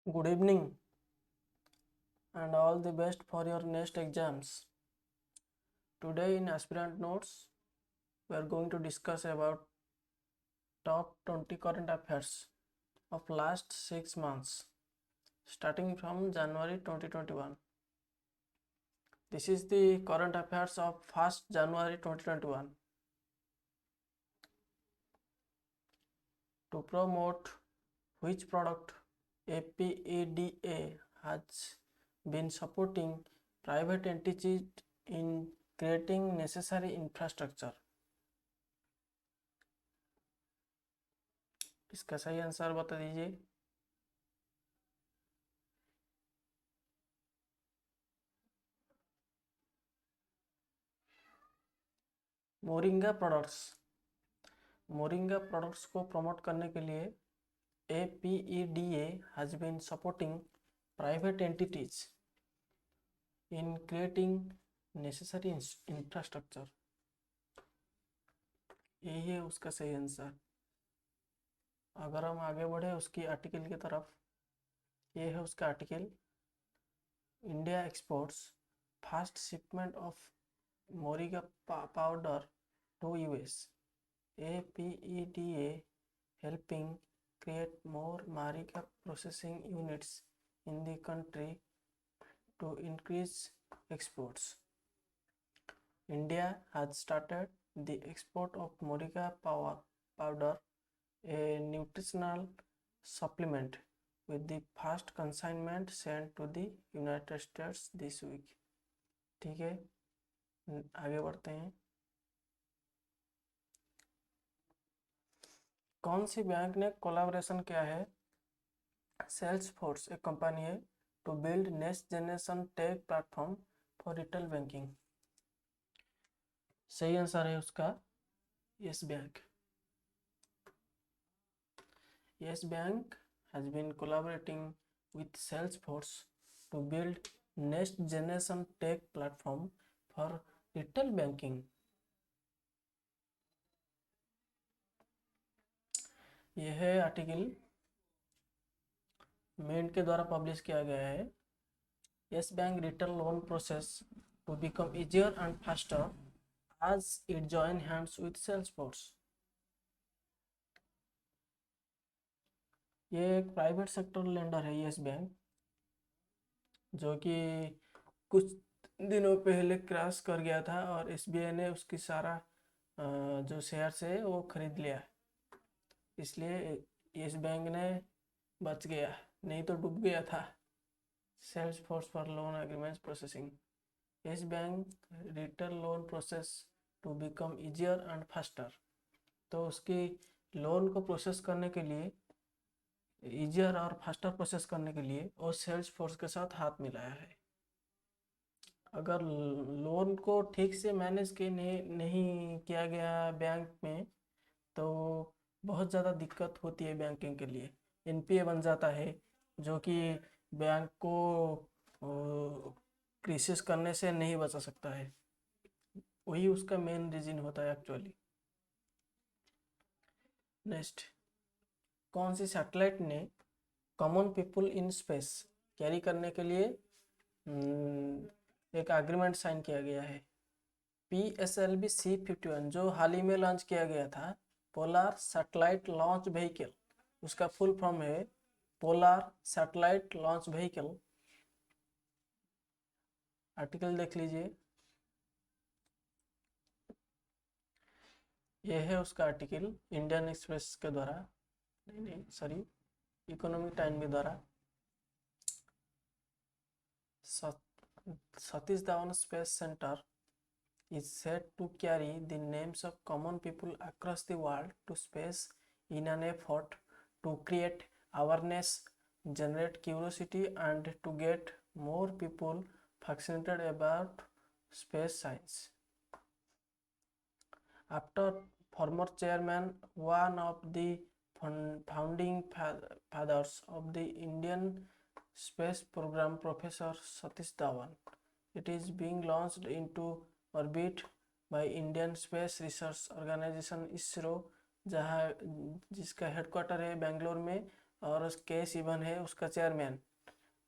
Good evening and all the best for your next exams. Today in Aspirant Notes, we are going to discuss about top 20 current affairs of last 6 months, starting from January 2021. This is the current affairs of 1st January 2021. To promote which product, APEDA has been supporting private entities in creating necessary infrastructure. इसका सही answer बता दीजिए। Moringa products को promote करने के लिए APEDA has been supporting private entities in creating necessary infrastructure. यही है उसका सही आंसर। अगर हम आगे बढ़े उसकी आर्टिकल की तरफ, ये है उसका article, India exports fast shipment of moringa powder to US. APEDA helping create more moringa processing units in the country to increase exports. India has started the export of moringa powder, a nutritional supplement, with the first consignment sent to the United States this week. ठीक है, आगे बढ़ते हैं। कौन सी bank ने collaboration किया है Salesforce, एक कंपनी है, to build next generation tech platform for retail banking? सही आंसर है उसका Yes Bank. Yes Bank has been collaborating with Salesforce to build next generation tech platform for retail banking. यह है article मेंट के द्वारा publish किया गया है। Yes Bank retail loan process to become easier and faster as it join hands with Salesforce. ये एक private sector lender है यस बैंक, जो कि कुछ दिनों पहले क्रैश कर गया था और SBI ने उसकी सारा जो शेयर्स है वो खरीद लिया, इसलिए यस बैंक ने बच गया, नहीं तो डूब गया था। Salesforce for loan agreements processing, Yes Bank retail loan process to become easier and faster, तो उसकी लोन को प्रोसेस करने के लिए, ईजियर और फास्टर प्रोसेस करने के लिए और सेल्सफोर्स के साथ हाथ मिलाया है। अगर लोन को ठीक से मैनेज नहीं किया गया बैंक में तो बहुत ज़्यादा दिक्कत होती है बैंकिंग के लिए। NPA बन जाता है, जो कि बैंक को क्राइसिस करने से नहीं बचा सकता है, वही उसका मेन रीज़न होता है एक्चुअली। नेक्स्ट, कौन सी सैटेलाइट ने common people in space carry करने के लिए एक एग्रीमेंट साइन किया गया है? PSLV C-51 जो हाल ही में लॉन्च किया गया था, पोलर सैटेलाइट लॉन्च व्हीकल, उसका फुल फॉर्म है polar satellite launch vehicle. Article देख लीजिए, यह है उसका आर्टिकल इंडियन एक्सप्रेस के द्वारा, नहीं सॉरी, इकोनॉमिक टाइम के द्वारा। Satish Dhawan space centre is said to carry the names of common people across the world to space in an effort to create awareness, generate curiosity, and to get more people fascinated about space science. After former chairman, one of the founding fathers of the Indian space program, Professor Satish Dhawan, it is being launched into orbit by Indian Space Research Organisation ISRO, जिसका headquarter है बेंगलोर में, और के सिवन है उसका chairman.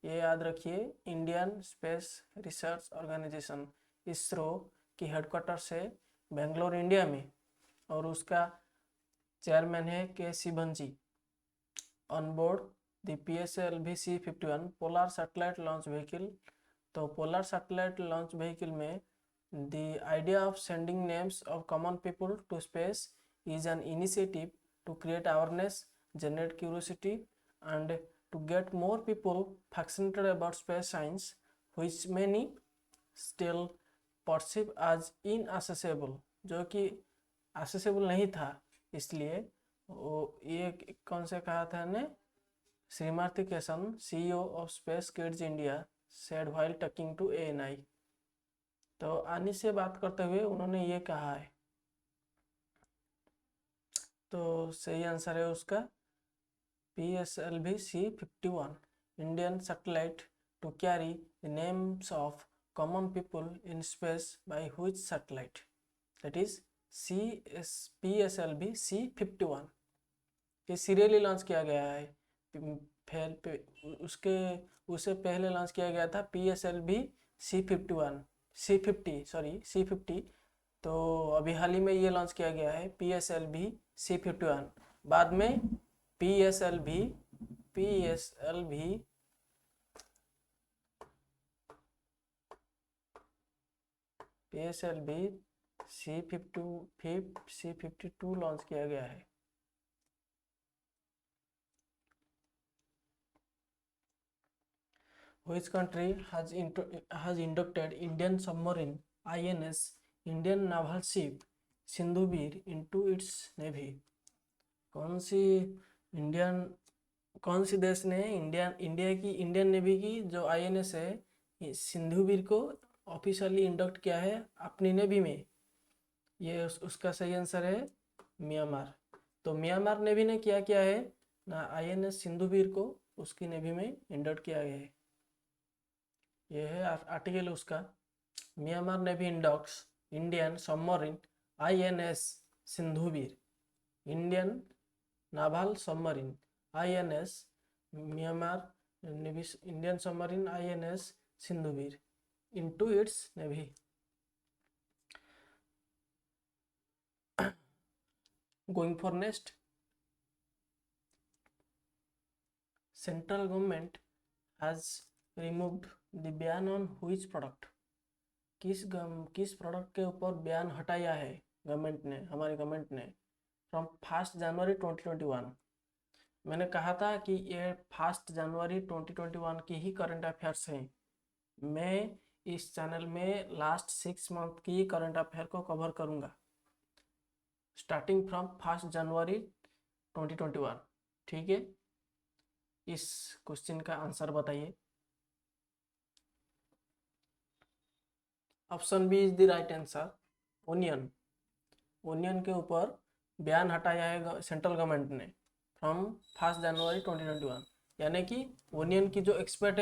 ये याद रखिए, Indian Space Research Organisation ISRO की हेडक्वार्टर्स है बेंगलोर इंडिया में, और उसका चेयरमैन है K Sivan ji. On board the PSLV C-51 polar satellite launch vehicle. तो पोलर सैटेलाइट लॉन्च व्हीकल में the idea of sending names of common people to space is an initiative to create awareness, generate curiosity, and to get more people fascinated about space science, which many still perceive as inaccessible, जो कि accessible नहीं था। इसलिए वो ये कौन से कहा था ने, Shrimati Kishan CEO of Space Kids India said while talking to ANI। तो आनी से बात करते हुए उन्होंने ये कहा है। तो सही आंसर है उसका PSLV C-51 Indian satellite to carry the names of common people in space by which satellite, that is PSLV C-51। ये सीरियली लॉन्च किया गया है। उससे पहले लॉन्च किया गया था PSLV C-50। तो अभी हाल ही में ये लॉन्च किया गया है PSLV C-51। बाद में PSLV C-52 लॉन्च किया गया है। Which country has inducted Indian submarine INS Indian naval ship Sindhuvir into its navy? कौन सी देश ने इंडियन नेवी की जो INS है सिंधुवीर को ऑफिशियली इंडक्ट किया है अपनी नेवी में? ये उसका सही आंसर है म्यांमार। तो म्यांमार नेवी ने क्या किया है ना, INS सिंधुवीर को उसकी नेवी में इंडक्ट किया गया है। ये है आर्टिकल उसका, Myanmar navy inducts Indian submarine INS Sindhuvir, Indian naval submarine INS Myanmar navy, Indian submarine INS Sindhuvir into its navy। Going for next, central government has removed the ban on which product? किस product के ऊपर ban हटाया है government ने, हमारी government ने, from 1 January 2021। मैंने कहा था कि ये 1 जनवरी 2021 की ही करंट अफेयर्स हैं। मैं इस चैनल में लास्ट 6 मंथ की करंट अफेयर को कवर करूंगा स्टार्टिंग फ्रॉम 1 जनवरी 2021। ठीक है, इस क्वेश्चन का आंसर बताइए। Option B is the right answer, onion के ऊपर बैन हटाया है सेंट्रल गवर्नमेंट ने फ्रॉम 1 जनवरी 2021। यानी कि ओनियन की जो एक्सपोर्ट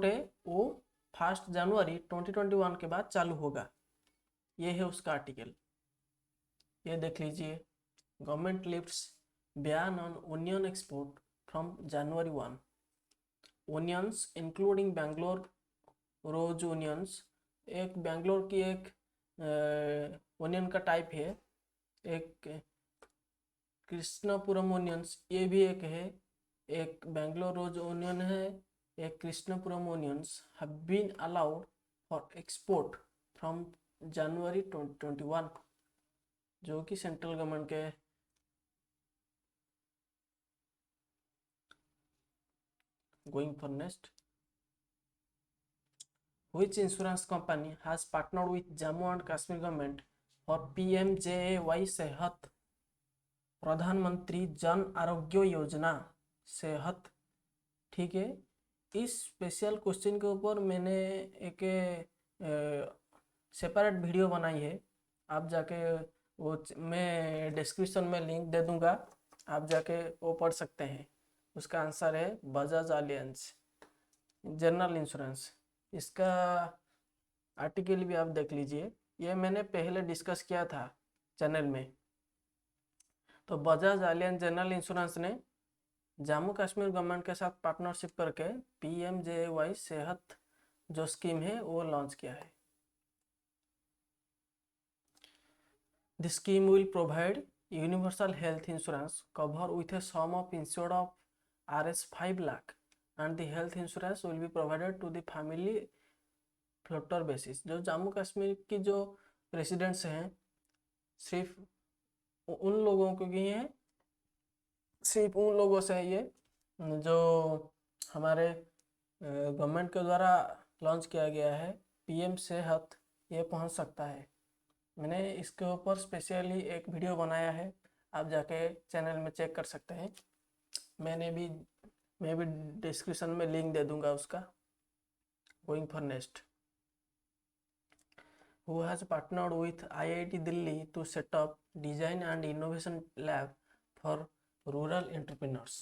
है वो 1 जनवरी 2021 के बाद चालू होगा। ये है उसका आर्टिकल, ये देख लीजिए। Government lifts ban on onion export from January 1। Onions including Bangalore rose onions, एक बेंगलोर की एक ओनियन का टाइप है, एक कृष्णपुरम ओनियंस ये भी एक है, एक बेंगलोर रोज ओनियन है, एक Krishnapuram onions have been allowed for export from January 2021, जो कि सेंट्रल गवर्नमेंट के। Going for next, which insurance company has partnered with Jammu and Kashmir government for PMJAY सेहत, प्रधानमंत्री जन आरोग्य योजना सेहत? ठीक है, इस स्पेशल क्वेश्चन के ऊपर मैंने एक सेपरेट वीडियो बनाई है, आप जाके वो मैं डिस्क्रिप्शन में लिंक दे दूंगा, आप जाके वो पढ़ सकते हैं। उसका आंसर है बजाज अलायंस जनरल इंश्योरेंस। इसका आर्टिकल भी आप देख लीजिए, ये मैंने पहले डिस्कस किया था चैनल में। तो बजाज अलायंस जनरल इंश्योरेंस ने जम्मू कश्मीर गवर्नमेंट के साथ पार्टनरशिप करके PMJAY सेहत जो स्कीम है वो लॉन्च किया है। The scheme will provide universal health insurance cover with a sum of insured of Rs 5 lakh and the health insurance will be provided to the family floater basis. जो जम्मू कश्मीर की जो residents हैं सिर्फ उन लोगों को ही हैं, सिर्फ उन लोगों से ये जो हमारे गवर्नमेंट के द्वारा लॉन्च किया गया है PM सेहत, ये पहुंच सकता है। मैंने इसके ऊपर स्पेशली एक वीडियो बनाया है, आप जाके चैनल में चेक कर सकते हैं। मैं भी डिस्क्रिप्शन में लिंक दे दूंगा उसका। Going for next, who has partnered with IIT Delhi to set up design and innovation lab for rural entrepreneurs।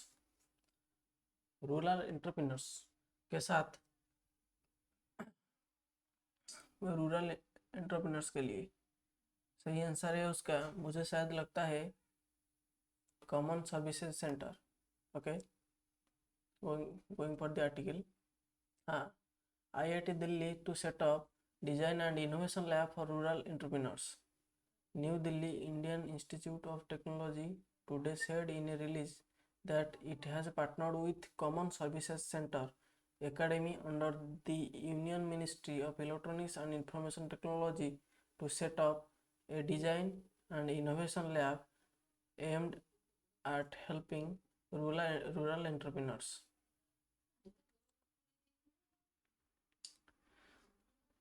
Rural entrepreneurs के साथ, रूरल एंटरप्रेन्योर्स के लिए सही आंसर है उसका, मुझे शायद लगता है common services centre. Okay, going for the article. हाँ, IIT Delhi to set up design and innovation lab for rural entrepreneurs. New Delhi Indian Institute of Technology today said in a release that it has partnered with Common Services Center Academy under the Union Ministry of Electronics and Information Technology to set up a design and innovation lab aimed at helping rural entrepreneurs.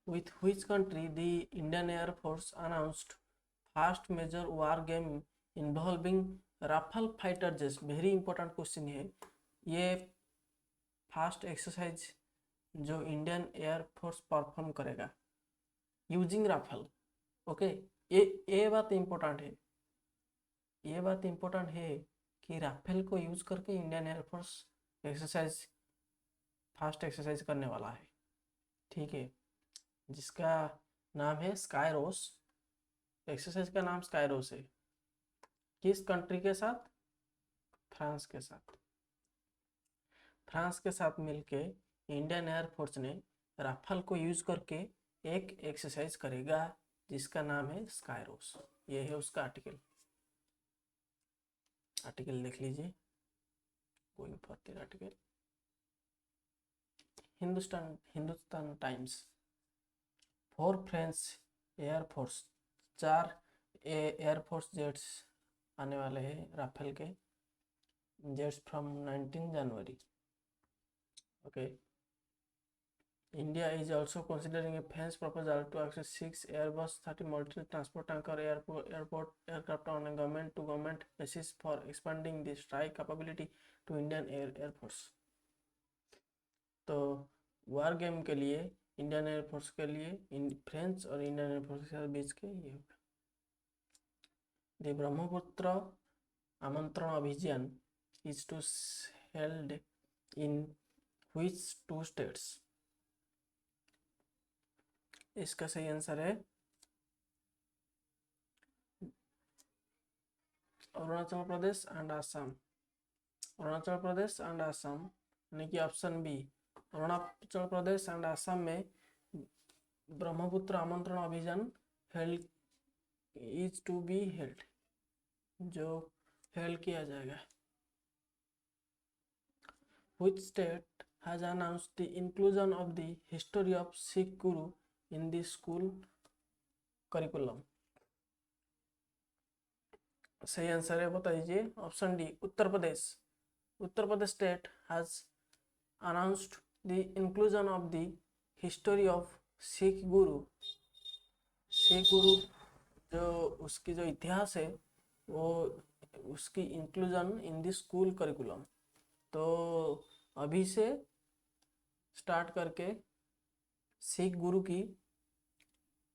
With which country the Indian Air Force announced first major war game involving Rafale fighter jets? Very important question है ये। Fast exercise जो Indian air force perform करेगा using Rafale. Okay, ये बात important है, ये बात important है कि राफेल को यूज करके Indian air force exercise, fast exercise करने वाला है। ठीक है, जिसका नाम है स्काईरोस। एक्सरसाइज का नाम स्काईरोस है। किस कंट्री के साथ? फ्रांस के साथ। फ्रांस के साथ मिलके इंडियन एयरफोर्स ने राफेल को यूज करके एक एक्सरसाइज करेगा जिसका नाम है स्काईरोस। ये है उसका आर्टिकल। आर्टिकल देख लीजिए, going for the article. Hindustan Times, 4 French air force, 4 air force jets आने वाले हैं राफेल के jets from 19 January. Okay, India is also considering a French proposal to access 6 Airbus 30 multi transport tanker airport aircraft on a government to government basis for expanding the strike capability to Indian Air Force। तो war game के लिए Indian air force के लिए French और Indian air force के बीच के ये होगा। The Brahmaputra Amantran Abhiyan is to held in which 2 states? इसका सही आंसर है अरुणाचल प्रदेश एंड आसाम। अरुणाचल प्रदेश एंड आसाम, यानी कि option B, Arunachal Pradesh and Assam में Brahmaputra Amantran Abhiyan held is to be held, जो हेल्ड किया जाएगा। Which state has announced the inclusion of the history of Sikh Guru in the school curriculum? सही आंसर है, बताइए। Option D, Uttar Pradesh. Uttar Pradesh state has announced the inclusion of the history of Sikh गुरु। सिख गुरु जो उसकी जो इतिहास है वो उसकी inclusion in the school curriculum. तो अभी से स्टार्ट करके सिख गुरु की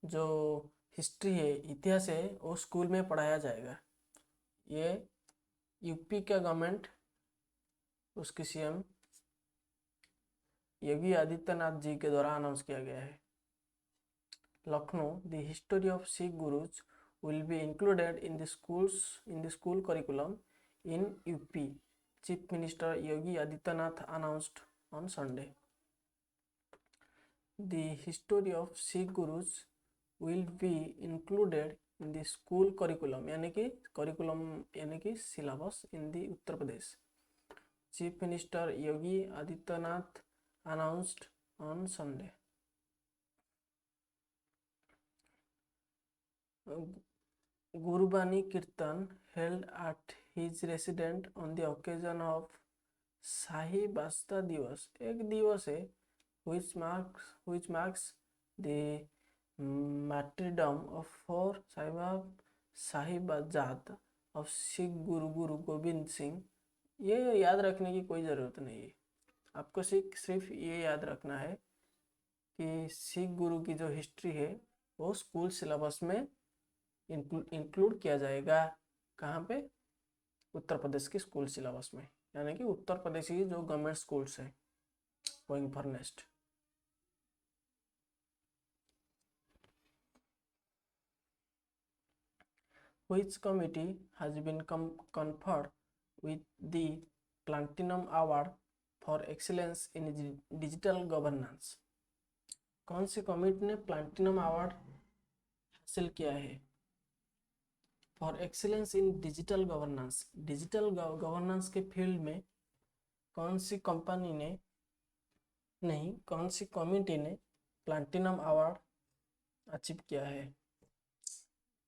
जो हिस्ट्री है, इतिहास है, वो स्कूल में पढ़ाया जाएगा। ये यूपी का गवर्नमेंट, उसकी CM योगी आदित्यनाथ जी के द्वारा अनाउंस किया गया है। Lucknow, the history of Sikh gurus will be included in the school curriculum in UP. Chief Minister Yogi Adityanath announced on Sunday. The history of Sikh Gurus will be included in the school curriculum यानी कि syllabus in the Uttar Pradesh. Chief Minister Yogi Adityanath announced on Sunday. Gurbani Kirtan held at his residence on the occasion of Shahi Basta Divas, एक दिवस है which marks the martyrdom of four Sahibजाद of Sikh Guru Gobind Singh. ये याद रखने की कोई ज़रूरत नहीं है, आपको सिर्फ ये याद रखना है कि सिख गुरु की जो हिस्ट्री है वो स्कूल सिलेबस में इंक्लूड किया जाएगा। कहाँ पे? उत्तर प्रदेश के स्कूल सिलेबस में, यानी कि उत्तर प्रदेश की जो गवर्नमेंट स्कूल्स है। Going for next. Which committee has been conferred with the Platinum Award for Excellence in Digital Governance? कौन सी कमिटी ने प्लैटिनम अवार्ड हासिल किया है for excellence in digital governance? Digital governance के फील्ड में कौन सी कंपनी ने कौन सी कमिटी ने प्लैटिनम अवार्ड अचीव किया है?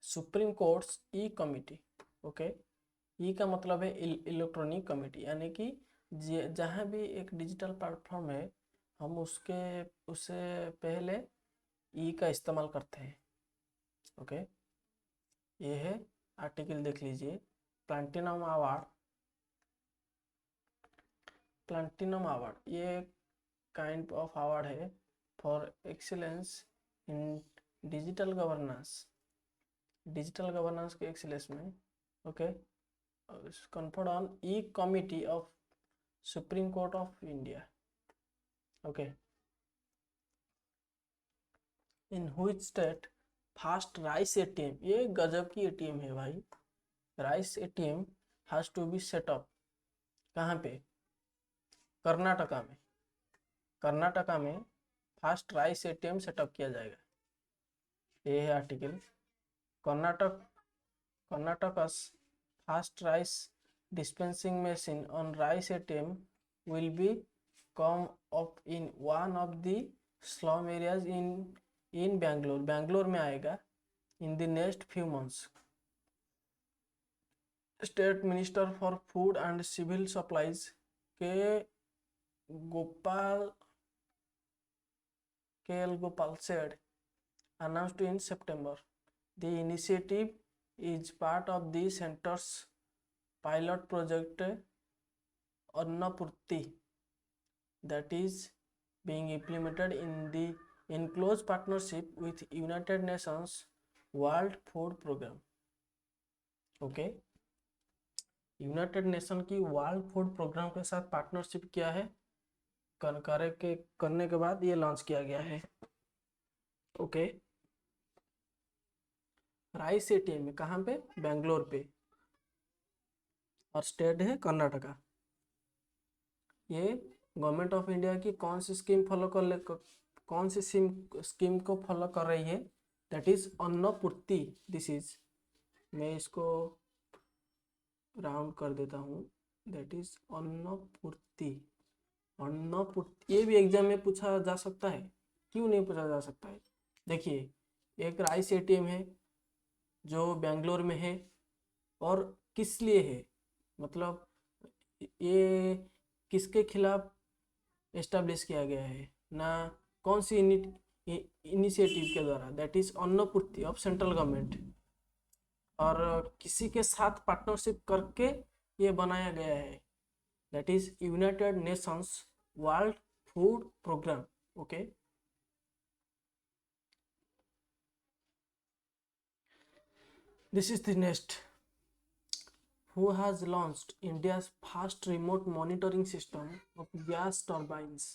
सुप्रीम कोर्ट्स ई कमिटी। ओके, ई का मतलब है इलेक्ट्रॉनिक कमिटी, यानी कि जहाँ भी एक डिजिटल प्लेटफॉर्म है हम उससे पहले ई का इस्तेमाल करते हैं। ओके, ये है आर्टिकल, देख लीजिए। प्लैटिनम अवार्ड ये काइंड ऑफ अवार्ड है for excellence in digital governance के एक्सीलेंस में। Okay, conferred on E Committee of Supreme Court of India. Okay, in which state fast rice ATM, ये गजब की ATM है भाई, rice ATM has to be set up। कहाँ पे? कर्नाटका में फास्ट राइस ATM सेटअप किया जाएगा। ये है article. Karnataka's fast rice dispensing machine on rice ATM will be come up in one of the slum areas in Bangalore में आएगा in the next few months. State Minister for Food and Civil Supplies K. L. Gopal said, announced in September. The initiative is part of the center's pilot project Annapurti that is being implemented in close partnership with United Nations World Food Program. Okay, United nation की world Food programme के साथ partnership किया है, करने के बाद ये launch किया गया है। ओके, राइस ATM में कहाँ पे? बेंगलोर पे, और स्टेट है कर्नाटका। ये गवर्नमेंट ऑफ इंडिया की कौन सी स्कीम को फॉलो कर रही है? That is Annapurti. This is, मैं इसको राउंड कर देता हूँ, दैट इज अन्नपूर्ति। ये भी एग्जाम में पूछा जा सकता है, क्यों नहीं पूछा जा सकता है? देखिए, एक राइस ATM है जो बेंगलोर में है, और किस लिए है, मतलब ये किसके खिलाफ एस्टेब्लिश किया गया है, ना कौन सी इनिशिएटिव के द्वारा? That is Annapurti of central government, और किसी के साथ पार्टनरशिप करके ये बनाया गया है, that is United Nations World Food Programme. Okay, this is the next. Who has launched India's first remote monitoring system of gas turbines?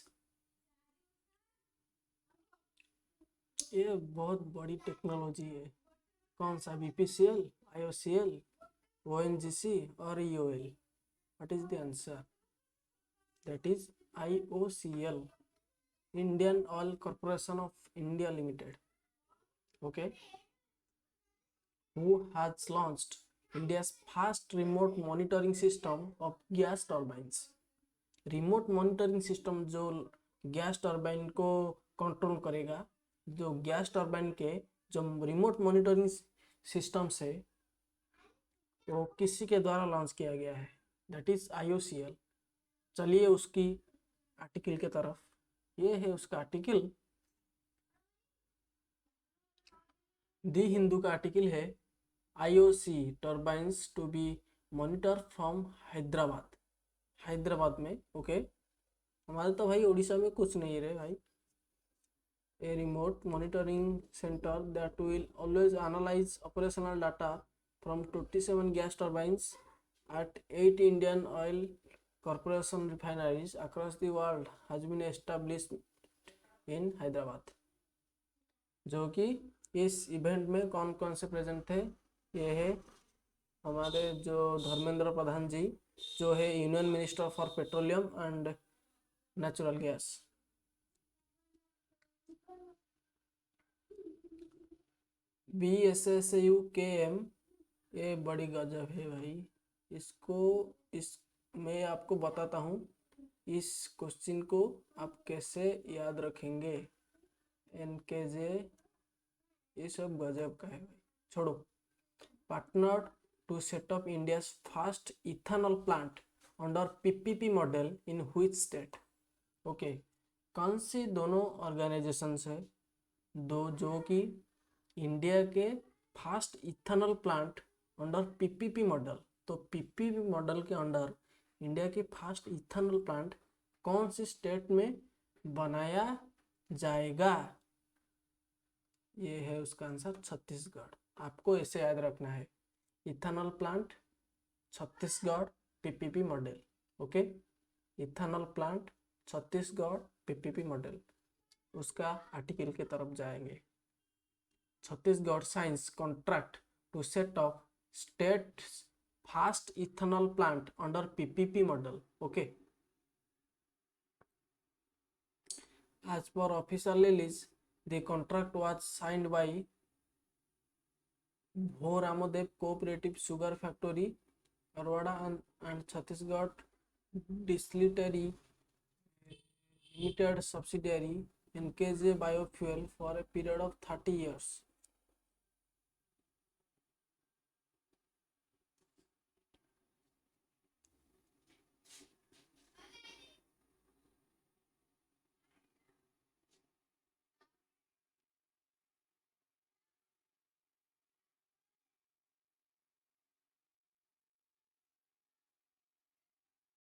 ये बहुत बड़ी टेक्नोलॉजी है। कौन सा? BPCL, IOCL, ONGC और EOL। What is the answer? That is IOCL, Indian Oil Corporation of India Limited. Okay, who has launched India's first remote monitoring system of gas turbines. Remote monitoring system जो gas turbine को control करेगा, जो gas turbine के जो remote monitoring system से वो किसी के द्वारा लॉन्च किया गया है, दैट इज IOCL। चलिए उसकी आर्टिकल के तरफ, ये है उसका आर्टिकल। दी हिंदू का आर्टिकल है IOC turbines to be monitor from Hyderabad. Hyderabad में, ओके। हमारे तो भाई उड़ीसा में कुछ नहीं रहे भाई। A remote monitoring centre that will always analyse operational data from 27 gas turbines at 8 Indian Oil Corporation refineries across the world has been established in Hyderabad। जो कि इस इवेंट में कौन कौन से प्रेजेंट थे? ये है हमारे जो धर्मेंद्र प्रधान जी, जो है union minister for petroleum and natural gas. BSSUKM, ये बड़ी गजब है भाई। मैं आपको बताता हूँ इस क्वेश्चन को आप कैसे याद रखेंगे। NKJ ये सब गजब का है भाई, छोड़ो। Partner to set up India's first ethanol plant under PPP model in which state? Okay, कौन सी दोनों ऑर्गेनाइजेशंस है दो जो कि इंडिया के first ethanol plant under PPP model? तो PPP मॉडल के अंडर इंडिया की फर्स्ट इथेनॉल प्लांट कौन सी स्टेट में बनाया जाएगा? ये है उसका आंसर छत्तीसगढ़। आपको ऐसे याद रखना है, ethanol plant Chhattisgarh PPP model. Okay, ethanol plant Chhattisgarh PPP model. उसका आर्टिकल की तरफ जाएंगे। Chhattisgarh signs contract to set up state first ethanol plant under PPP model. Okay, as per official release the contract was signed by Bho Ramodev Cooperative Sugar Factory Arwada and Chhattisgarh Distillery Limited subsidiary NKJ Biofuel for a period of 30 years।